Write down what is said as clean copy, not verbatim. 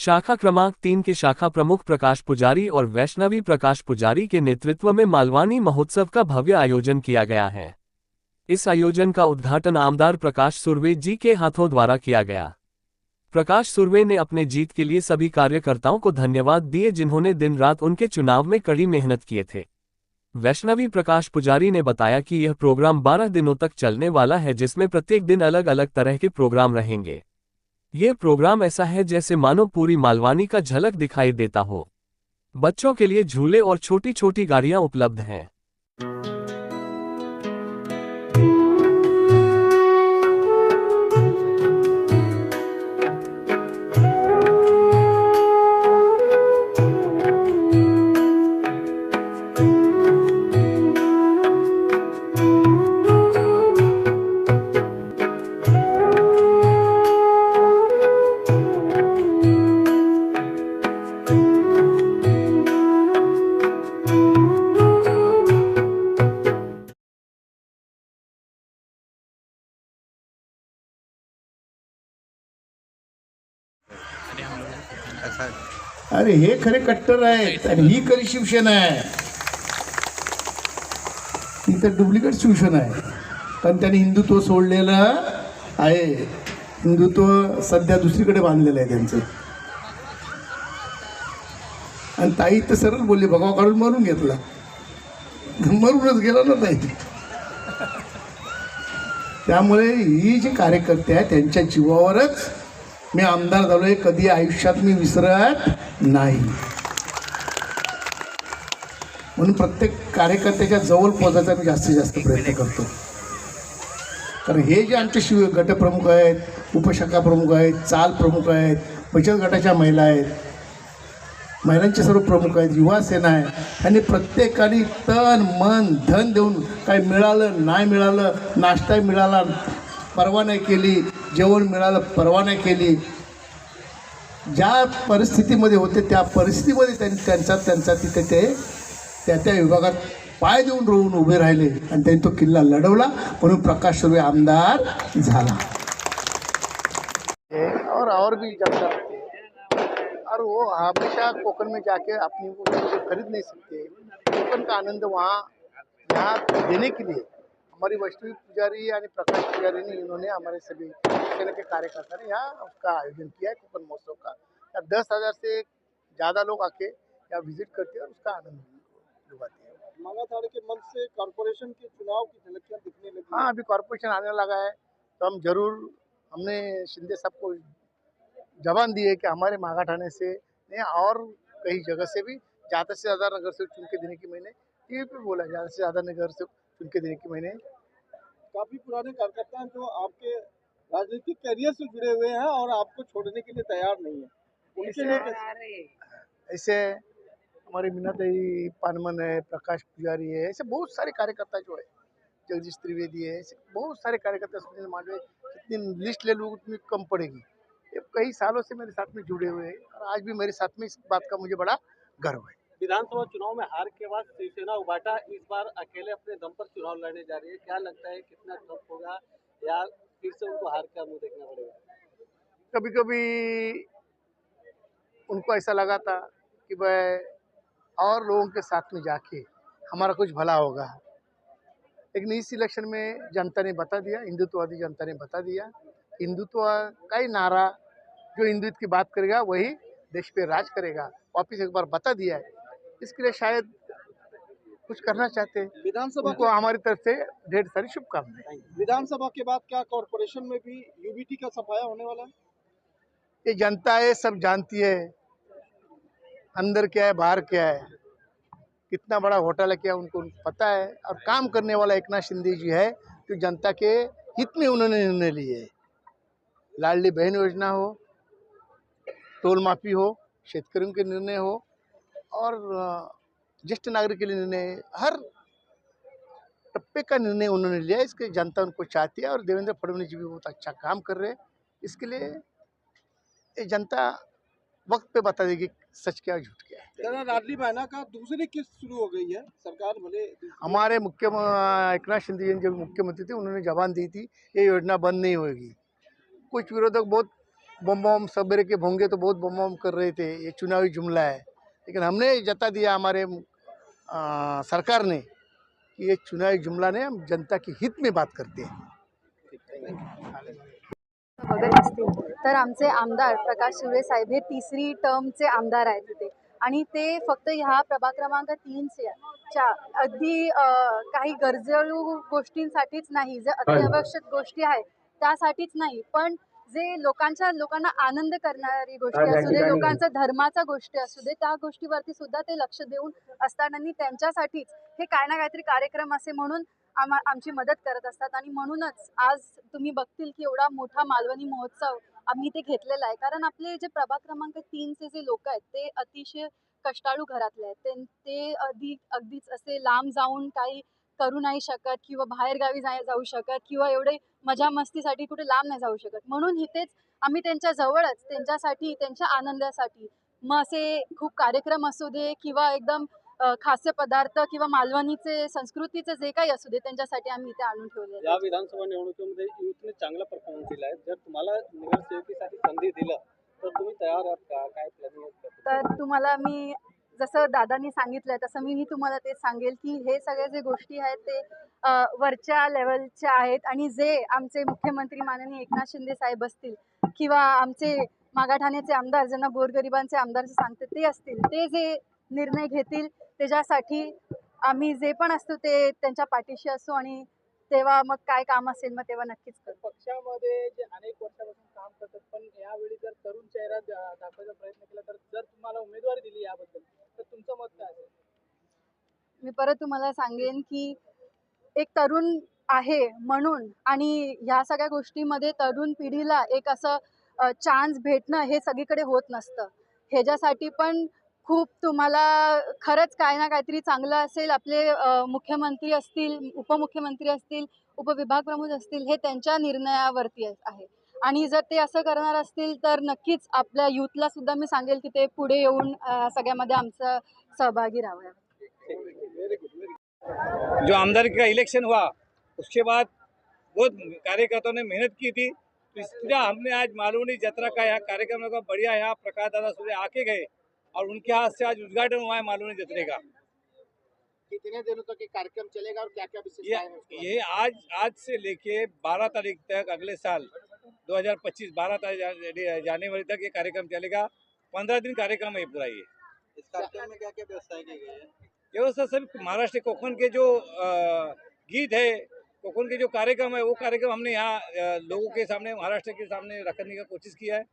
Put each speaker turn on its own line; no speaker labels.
शाखा क्रमांक 3 के शाखा प्रमुख प्रकाश पुजारी और वैष्णवी प्रकाश पुजारी के नेतृत्व में मालवानी महोत्सव का भव्य आयोजन किया गया है। इस आयोजन का उद्घाटन आमदार प्रकाश सुर्वे जी के हाथों द्वारा किया गया। प्रकाश सुर्वे ने अपने जीत के लिए सभी कार्यकर्ताओं को धन्यवाद दिए जिन्होंने दिन रात उनके चुनाव में कड़ी मेहनत किए थे। वैष्णवी प्रकाश पुजारी ने बताया कि यह प्रोग्राम 12 दिनों तक चलने वाला है, जिसमें प्रत्येक दिन अलग अलग तरह के प्रोग्राम रहेंगे। यह प्रोग्राम ऐसा है जैसे मानो पूरी मालवानी का झलक दिखाई देता हो। बच्चों के लिए झूले और छोटी छोटी गाड़ियां उपलब्ध हैं।
अरे हे खरे कट्टर आहेत आणि ही खरी शिवसेना आहे। ही तर डुप्लिकेट शिवसेना आहे, कारण त्यांनी हिंदुत्व सोडलेलं आहे। हिंदुत्व सध्या दुसरीकडे बांधलेलं आहे त्यांचं। आणि ताई तर सरळ बोलली, भगवा काढून मरून घेतला, मरूनच गेला ना ताई। त्यामुळे ही जी कार्यकर्ते आहेत त्यांच्या जीवावरच मी आमदार झालोय, कधी आयुष्यात मी विसरत नाही। म्हणून प्रत्येक कार्यकर्त्याच्या जवळ पोहोचायचा मी जास्तीत जास्त प्रयत्न करतो। कारण हे जे आमचे गटप्रमुख आहेत, उपशाखा प्रमुख आहेत, चाल प्रमुख आहेत, बचत गटाच्या महिला आहेत, महिलांचे सर्व प्रमुख आहेत, युवा सेना आहे, त्यांनी प्रत्येकाने तन मन धन देऊन काही मिळालं नाही मिळालं, नाश्ता मिळाला परवा नाही केली, जेवण मिळालं परवा नाही केली, ज्या परिस्थितीमध्ये होते त्या परिस्थितीमध्ये त्यांचा तिथे ते त्या विभागात पाय देऊन रोवून उभे राहिले आणि त्यांनी तो किल्ला लढवला, म्हणून प्रकाश सुर्वे आमदार झाला। और भी जनता और वो हमेशा कोकण में जाके अपनी वो खरीद नहीं सकते। कोकण का आनंद वहाँ यहाँ देने के लिए हमारी वैष्णवी पुजारी और प्रकाश पुजारी ने इन्होंने हमारे सभी सेना के कार्यकर्ता ने यहाँ उसका आयोजन किया है कोकण महोत्सव का। 10,000 से ज़्यादा लोग आके यहाँ विजिट करते हैं और उसका आनंद लुभाते हैं। मांगाथाड़ के मंच से कॉरपोरेशन के चुनाव की झलकियाँ दिखने लगी। हाँ, अभी कॉरपोरेशन आने लगा है, तो हम जरूर, हमने शिंदे साहब को जबान दी है कि हमारे मांगाठाणे से नहीं और कई जगह से भी ज़्यादा से ज़्यादा नगर से चुन के देने की मैंने टीवी पे बोला, ज़्यादा से ज़्यादा नगर से चुन के देने की मैंने। काफ़ी पुराने कार्यकर्ता हैं जो आपके राजनीतिक करियर से जुड़े हुए हैं और आपको छोड़ने के लिए तैयार नहीं है, उनके लिए ऐसे हमारी मीनाताई पानमन है, प्रकाश पुजारी है, ऐसे बहुत सारे कार्यकर्ता जो है, जगदीश त्रिवेदी है, ऐसे बहुत सारे कार्यकर्ता, सुनील मांडवे, जितनी लिस्ट ले लूँ उतनी कम पड़ेगी। ये कई सालों से मेरे साथ में जुड़े हुए हैं और आज भी मेरे साथ में इस बात का मुझे बड़ा गर्व है।
विधानसभा चुनाव में हार के बाद शिवसेना उबाटा इस बार अकेले अपने दम पर चुनाव लड़ने जा रही है, क्या लगता है कितना टफ होगा या फिर से उनको हार का मुंह देखना पड़ेगा?
कभी कभी उनको ऐसा लगा था कि भाई और लोगों के साथ में जाके हमारा कुछ भला होगा, लेकिन इस इलेक्शन में जनता ने बता दिया, हिंदुत्ववादी जनता ने बता दिया, हिंदुत्व का ही नारा, जो हिंदुत्व की बात करेगा वही देश पे राज करेगा, वापिस एक बार बता दिया है। इसके लिए शायद कुछ करना चाहते हैं। विधानसभा को हमारी तरफ से ढेर सारी शुभकामनाएं। विधानसभा के बाद क्या कॉरपोरेशन में भी यूबीटी का सफाया होने वाला है? ये जनता है, सब जानती है अंदर क्या है बाहर क्या है, कितना बड़ा होटल है क्या उनको पता है। और काम करने वाला एकनाथ शिंदे जी है, जो जनता के हित में उन्होंने निर्णय लिए है। लाडली बहन योजना हो, टोल माफी हो, शेतकरियों के निर्णय हो और ज्येष्ठ नागरिक के लिए निर्णय, हर टप्पे का निर्णय उन्होंने लिया। इसके जनता उनको चाहती है और देवेंद्र फडणवीस जी भी बहुत अच्छा काम कर रहे हैं। इसके लिए ये जनता वक्त पे बता देगी सच क्या झूठ क्या है।
लाडली बहना का दूसरी किस्त शुरू हो गई है, सरकार भले
हमारे एकनाथ शिंदे जी जब मुख्यमंत्री थे उन्होंने जबान दी थी ये योजना बंद नहीं होगी। कुछ विरोधक बहुत बम बम सवेरे के भोंगे तो बहुत बम बम कर रहे थे, ये चुनावी जुमला है। लेकिन हमने जता दिया हमारे सरकार ने कि ये चुनावी जुमला नहीं, हम जनता के हित में बात करते हैं।
बघत असतील तर आमचे आमदार प्रकाश सुर्वे साहेब हे तिसरी टर्मचे आमदार आहेत तिथे आणि ते फक्त ह्या प्रभाग क्रमांक 3च्या अगदी काही गरजेळू गोष्टींसाठीच नाही, जे अत्यावश्यक गोष्टी आहेत त्यासाठीच नाही, पण जे लोकांना आनंद करणारी गोष्टी असू दे, लोकांचा धर्माचा गोष्टी असू दे, त्या गोष्टीवरती सुद्धा ते लक्ष देऊन असताना त्यांच्यासाठीच हे काय ना काहीतरी कार्यक्रम असे म्हणून आमची मदत करत असतात. आणि म्हणूनच आज तुम्ही बघतील की एवढा मोठा मालवणी महोत्सव आम्ही इथे घेतलेला आहे, कारण आपले जे प्रभाग क्रमांक 3चे जे लोक आहेत ते अतिशय कष्टाळू घरातले आहेत. ते अगदीच असे लांब जाऊन काही करू नाही शकत किंवा बाहेर गावी जाऊ शकत किंवा एवढे मजा मस्तीसाठी कुठे लांब नाही जाऊ शकत, म्हणून इथेच आम्ही त्यांच्या जवळच त्यांच्यासाठी, त्यांच्या आनंदासाठी मग असे खूप कार्यक्रम असू दे किंवा एकदम खाद्य पदार्थ किंवा मालवणीचे संस्कृतीचे जे काही असू दे त्यांच्यासाठी आम्ही इथे आणून ठेवले.
या विधानसभा निवडणुकीमध्ये युथने चांगला परफॉर्मन्स दिला आहे. जर तुम्हाला नगरसेवकीसाठी संधी दिलं तर तुम्ही तयार आहात का? काय प्लॅनिंग आहे?
तर तुम्हाला मी जसं दादांनी सांगितलं तसं मीही तुम्हाला तेच सांगेल की हे सगळे जे गोष्टी आहेत ते वरच्या लेवलच्या आहेत आणि जे आमचे मुख्यमंत्री माननीय एकनाथ शिंदे साहेब असतील किंवा आमचे मागाठाण्याचे आमदार ज्यांना गोरगरिबांचे आमदार सांगते ते असतील, ते जे निर्णय घेतील त्याच्यासाठी आम्ही जे पण असतो ते त्यांच्या पाठीशी असू आणि तेव्हा मग काय काम असेल मग तेव्हा नक्कीच करू.
पक्षामध्ये जे अनेक वर्षापासून काम करतात, पण यावेळी जर तरुण चेहरा दाखवायचा प्रयत्न केला तर जर तुम्हाला उमेदवारी दिली याबद्दल तर तुमचं मत काय असेल?
मी परत तुम्हाला सांगेन की एक तरुण आहे म्हणून आणि ह्या सगळ्या गोष्टीमध्ये तरुण पिढीला एक असं चान्स भेटणं हे सगळीकडे होत नसतं. ह्याच्यासाठी पण खूप तुम्हाला खरंच काय ना काहीतरी चांगलं असेल, आपले मुख्यमंत्री असतील, उपमुख्यमंत्री असतील, उपविभाग प्रमुख असतील, हे त्यांच्या निर्णयावरती आहे. आणि जर ते असं करणार असतील तर नक्कीच आपल्या यूथला सुद्धा मी सांगेल की ते पुढे येऊन सगळ्यामध्ये आमचं सहभागी राहावं.
जो आमदार का इलेक्शन हुआ उसके बाद बहुत कार्यकर्ताओं ने मेहनत की थी, तो इसलिए हमने आज मालवनी जत्रा का यहाँ कार्यक्रम का बढ़िया यहाँ प्रकाश दादा सूर्य आके गए और उनके हाथ से आज उद्घाटन हुआ है मालवनी जत्रे का।
कितने दिनों तक ये कार्यक्रम चलेगा और क्या क्या विशेषताएं हैं?
ये आज से लेके 12 तारीख तक अगले साल 2025 12 तारीख जनवरी तक ये कार्यक्रम चलेगा। 15 दिन कार्यक्रम है पूरा ये।
इस कार्यक्रम में क्या क्या व्यवस्थाएं की गई है?
व्यवस्था सब महाराष्ट्र कोकण के जो गीत है, कोकण के जो कार्यक्रम है, वो कार्यक्रम हमने यहाँ लोगों के सामने, महाराष्ट्र के सामने रखने का कोशिश किया है।